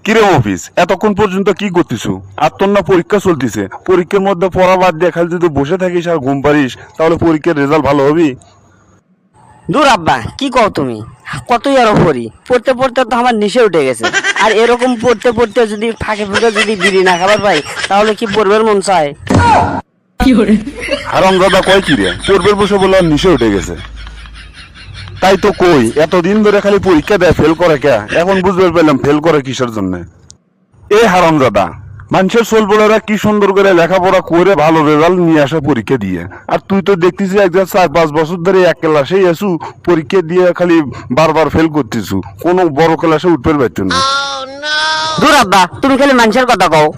কিরে অফিস এতক্ষণ পর্যন্ত কি করতেছো? আর তোর না পরীক্ষা চলতেছে, পরীক্ষার মধ্যে পড়া বাদ দিয়ে খালি যদি বসে থাকিস আর ঘুম পারিস তাহলে পরীক্ষার রেজাল্ট ভালো হবে? দূর আব্বা, কি কও তুমি? কতই আরো পড়ি, পড়তে পড়তে তো আমার নিশে উঠে গেছে। আর এরকম পড়তে পড়তে যদি ফাঁকে ফুঁকে যদি বিড়ি না খাবার পাই তাহলে কি পড়বার মন চায়? হারামজাদা কয় কি রে, পূর্বের বসে বলে আর নিশে উঠে গেছে। তাই তো কই, এতদিন ধরে খালি পরীক্ষা দেয়, ফেল করে কে? এখন বুঝতে পারলাম ফেল করে কিসের জন্য। এ হারামজাদা, মানুষের সোলবলেরা কি সুন্দর করে লেখাপড়া করে ভালো রেজাল্ট নিয়ে আসে পরীক্ষা দিয়ে, আর তুই তো দেখতেছি একজন 4-5 বছর ধরে এক ক্লাসেই আসু, পরীক্ষা দিয়ে খালি বারবার ফেল করতেছু, কোনো বড় ক্লাসে উঠতে পারছো না। দূর আব্বা, তুমি খালি মানুষের কথা কও।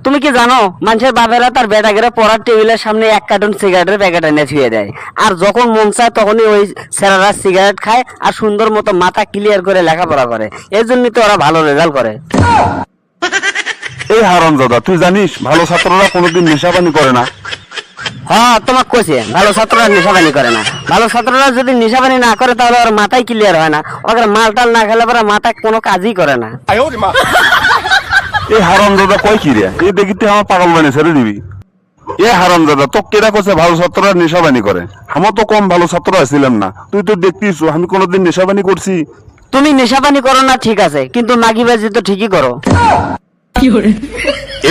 তুমি কি জানো, মানুষের বাপেরা তার বেটাকে পড়ার টেবিলের সামনে 1 কার্টন সিগারেটের প্যাকেট এনে ছুঁয়ে দেয়, আর যখন মন চায় তখনই ওই ছেলেরা সিগারেট খায় আর সুন্দর মতো মাথা ক্লিয়ার করে লেখাপড়া করে। এর জন্যই তো ওরা ভালো রেজাল্ট করে। এই হারামজাদা, তুই জানিস ভালো ছাত্ররা কোনোদিন নেশাপানি করে না? হ্যাঁ, তোমাকে কইছে ভালো ছাত্ররা নেশাবানি করে না। ভালো ছাত্ররা যদি নেশাবানি না করে তাহলে ওর মাথায় ক্লিয়ার হয় না, ওদের মালটাল না খেলে পরে মাথা কোনো কাজই করে না। এই হারামজাদা কয় কি রে, এ দেখিতে আমার পাগল বানিয়ে ছেড়ে দিবি। এ হারামজাদা, তো কেটা কছে ভালো ছাত্ররা নেশাবানি করে? আমার তো কম ভালো ছাত্র আছিলাম না, তুই তো দেখতিস আমি কোনোদিন নেশাবানি করছি? তুমি নেশাবানি করো না ঠিক আছে, কিন্তু নাগিবাজি তো ঠিকই করো।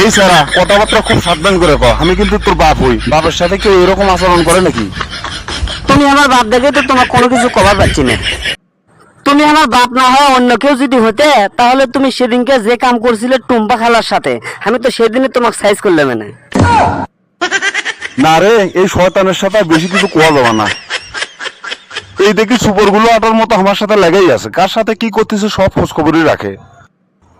এই সারা কথাবার্তা খুব সাবধান করে কও, আমি কিন্তু তোর বাপ হই, বাপের সাথে কেউ এরকম আচরণ করে নাকি? তুমি আমার বাপ দেখে তো তোমার কোনো কিছু কবার পাচ্ছি না। তুমি আমার বাপ না হয় অন্য কেউ যদি হতে তাহলে তুমি সেদিনকে যে কাম করছিলে টুম্পা খালার সাথে, আমি তো সেদিনই তোমাকে সাইজ করলাম না। না রে, এই শয়তানের সাথে বেশি কিছু কোয়া যাবে না। এই দেখি সুপরগুলো আটার মতো আমার সাথে লেগেই আছে, কার সাথে কি করতেছে সব খোঁজ খবরই রাখে।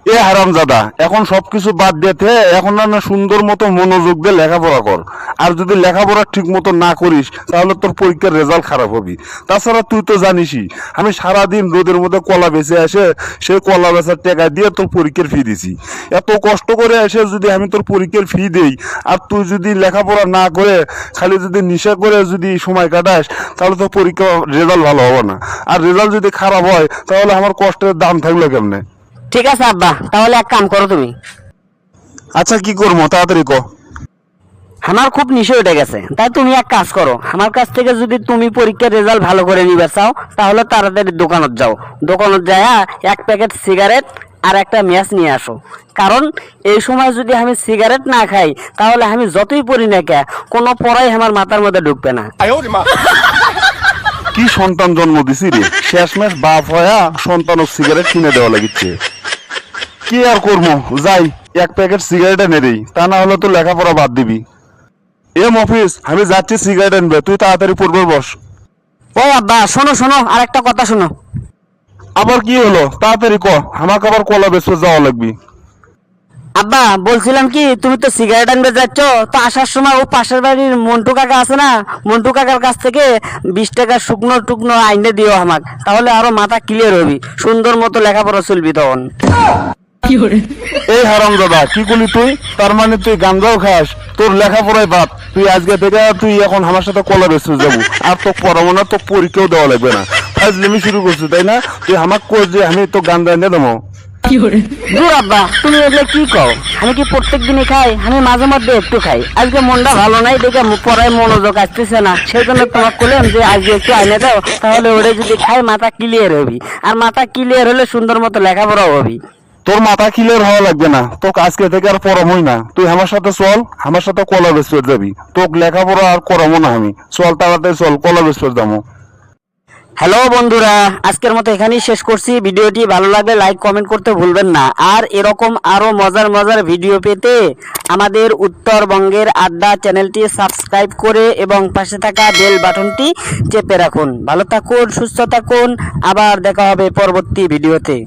এ হারামজাদা, এখন সবকিছু বাদ দিতে এখন না সুন্দর মতো মনোযোগ দিয়ে লেখাপড়া কর। আর যদি লেখাপড়া ঠিক মতো না করিস তাহলে তোর পরীক্ষার রেজাল্ট খারাপ হবে। তাছাড়া তুই তো জানিসই আমি সারাদিন রোদের মধ্যে কলা বেচে আসে সেই কলা বেচার টাকা দিয়ে তোর পরীক্ষার ফি দিছি। এত কষ্ট করে এসে যদি আমি তোর পরীক্ষার ফি দেই আর তুই যদি লেখাপড়া না করে খালি যদি নেশা করে যদি সময় কাটাস তাহলে তোর পরীক্ষা রেজাল্ট ভালো হবে না। আর রেজাল্ট যদি খারাপ হয় তাহলে আমার কষ্টের দাম থাকলো কেমনে? ঠিক আছে আব্বা, তাহলে এক কাম করো তুমি। আচ্ছা কি করবো তাড়াতাড়ি ক। আমার খুব নিশে উঠে গেছে, তাই তুমি এক কাজ করো, আমার কাছ থেকে যদি তুমি পরীক্ষার রেজাল্ট ভালো করে নিবে চাও তাহলে তাড়াতাড়ি দোকানত যাও, দোকানত যায় 1 প্যাকেট সিগারেট আর একটা ম্যাচ নিয়ে আসো। কারণ এই সময় যদি আমি সিগারেট না খাই তাহলে আমি যতই পড়ি না কে কোনো পড়াই আমার মাথার মধ্যে ঢুকবে না। কি সন্তান জন্ম দিছি রে, শেষমেশ বাপ হয়া সন্তানক সিগারেট কিনে দেওয়া লাগিচ্ছে। কি আর করবো, যাই 1 প্যাকেট সিগারেট এনে দেই, তা না হলে তো লেখাপড়া বাদ দিবি। অফিস, আমি যাচ্ছি সিগারেট আনবে, তুই তাড়াতাড়ি পড়বে বস। ও আব্বা, শোনো শোনো, আর একটা কথা শোনো। আবার কি হলো, তাড়াতাড়ি ক, আমাকে আবার কলা বেচতে যাওয়া লাগবে। আব্বা বলছিলাম কি, তুমি তো সিগারেট আনবে যাচ্ছ, তো আসার সময় ও পাশের বাড়ির মন্টু কাকা আছে না, মন্টু কাকার কাছ থেকে 20 টাকা শুকনো টুকনো আইনে দিও আমাক, তাহলে আরো মাথা ক্লিয়ার হবি, সুন্দর মতো লেখাপড়া চলবি তখন। এই হারামজাদা, কি করলি তুই? তার মানে তুই গাঞ্জাও খাস, তোর লেখাপড়ায় বাদ, তুই আজকে থেকে তুই এখন আমার সাথে কলা বেচতে যাবো, আর তোকে পড়াবো না, তোকে পরীক্ষাও দেওয়া লাগবে না। ফাজলামি শুরু করছিস তাই না? তুই আমাকে কই যে আমি তো গাঞ্জা এনে দেবো। দূর আব্বা, তুমি এগুলো কি কও? আমি কি প্রত্যেক দিনই খাই? আমি মাঝে মধ্যে একটু খাই। আজকে মনটা ভালো নাই দেখে পড়ায় মনোযোগ আসতেছে না, সেই জন্য তোমাকে বললাম যে আজকে একটু আইনে দাও, তাহলে ওটা যদি খাই মাথা ক্লিয়ার হবি, আর মাথা ক্লিয়ার হলে সুন্দর মতো লেখাপড়াও হবি। তোর মাথা ক্লিয়ার হওয়া লাগবে না, তোকে আজকে থেকে আর পড়াবোই না, তুই আমার সাথে চল, আমার সাথে কলা বেচতে যাবি, তোকে লেখাপড়া আর করাবো না আমি। চল তাড়াতাড়ি চল, কলা বেচতে যাবো। হ্যালো বন্ধুরা, আজকের মতো এখানেই শেষ করছি। ভিডিওটি ভালো লাগলে লাইক কমেন্ট করতে ভুলবেন না। আর এরকম আরো মজার মজার ভিডিও পেতে আমাদের উত্তরবঙ্গের আড্ডা চ্যানেলটি সাবস্ক্রাইব করে এবং পাশে থাকা বেল বাটনটি চেপে রাখুন। ভালো থাকুন, সুস্থ থাকুন, আবার দেখা হবে পরবর্তী ভিডিওতে।